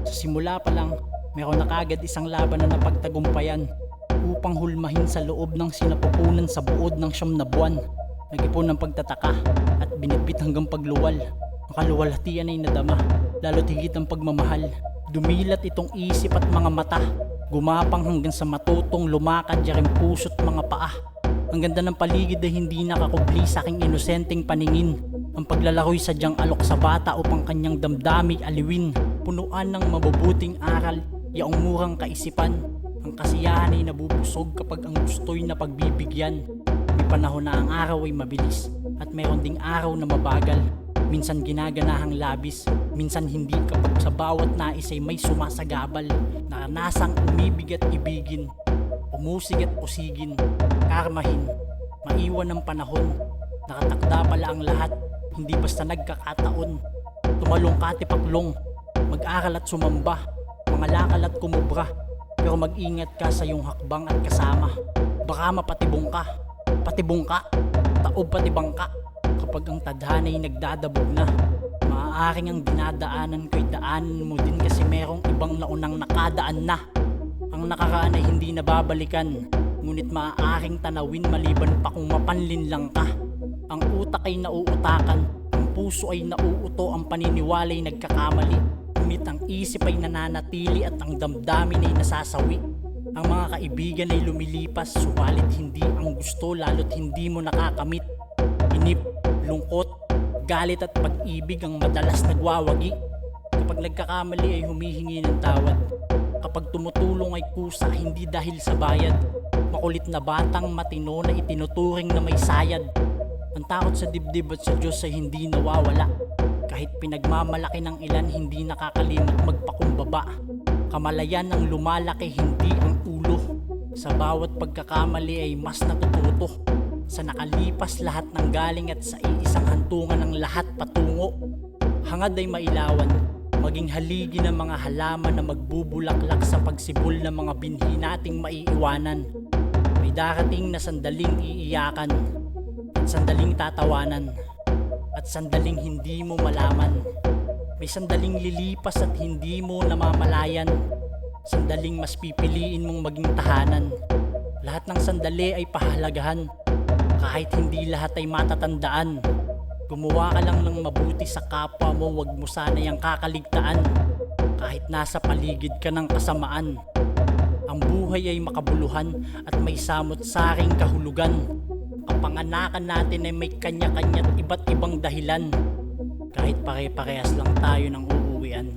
Sa simula pa lang, meron na kagad isang laban na napagtagumpayan upang hulmahin sa loob ng sinapupunan sa buod ng 9 na buwan. Nag-ipon ng pagtataka at binitbit hanggang pagluwal. Ang kaluwalhatian ay nadama, lalo't higit ang pagmamahal. Dumilat itong isip at mga mata, gumapang hanggang sa matutong lumakad yaring puso't mga paa. Ang ganda ng paligid ay hindi nakakubli sa aking inosenteng paningin. Ang paglalaro'y sadyang alok sa bata upang kanyang damdami aliwin. Punuan ng mabubuting aral, yaong murang kaisipan. Ang kasiyahan ay nabubusog kapag ang gusto'y napagbibigyan. May panahon na ang araw ay mabilis at mayroon ding araw na mabagal. Minsan ginaganahang labis, minsan hindi kapag sa bawat nais ay may sumasagabal. Naranasang umibig at ibigin, umusig at usigin, karmahin, maiwan ng panahon. Nakatakda pala ang lahat, hindi basta nagkakataon. Tumalong ka tipaklong, mag-aral at sumamba, mga lakal at kumubra. Pero mag-ingat ka sa iyong hakbang at kasama. Baka mapatibong ka, taob patibang ka. Kapag ang tadhana ay nagdadabog na, maaaring ang dinadaanan ko'y daanan mo din kasi merong ibang naunang nakadaan na. Ang nakaraan ay hindi nababalikan, ngunit maaaring tanawin maliban pa kung mapanlin lang ka. Ang utak ay nauutakan, ang puso ay nauuto, ang paniniwala ay nagkakamali. Ngunit ang isip ay nananatili at ang damdamin ay nasasawi. Ang mga kaibigan ay lumilipas, subalit hindi ang gusto lalo't hindi mo nakakamit. Inip, lungkot, galit at pag-ibig ang madalas nagwawagi. Kapag nagkakamali ay humihingi ng tawad. Kapag tumutulong ay kusa, hindi dahil sa bayad. Makulit na batang matino na itinuturing na may sayad. Ang takot sa dibdib at sa Diyos ay hindi nawawala. Kahit pinagmamalaki ng ilan, hindi nakakalimot magpakumbaba. Kamalayan ang lumalaki, hindi ang ulo. Sa bawat pagkakamali ay mas natututo. Sa nakalipas lahat ng galing at sa iisang hantungan ng lahat patungo. Hangad ay mailawan, maging haligi ng mga halaman na magbubulaklak sa pagsibol ng mga binhi nating maiiwanan. May darating na sandaling iiyakan, at sandaling tatawanan, at sandaling hindi mo malaman. May sandaling lilipas at hindi mo namamalayan. Sandaling mas pipiliin mong maging tahanan. Lahat ng sandali ay pahalagahan, kahit hindi lahat ay matatandaan. Gumawa ka lang ng mabuti sa kapwa mo, wag mo sana yang kakaligtaan. Kahit nasa paligid ka ng kasamaan, ang buhay ay makabuluhan at may samot-saring kahulugan. Kapanganakan natin ay may kanya-kanya't iba't ibang dahilan. Kahit pare-parehas lang tayo ng uuwian.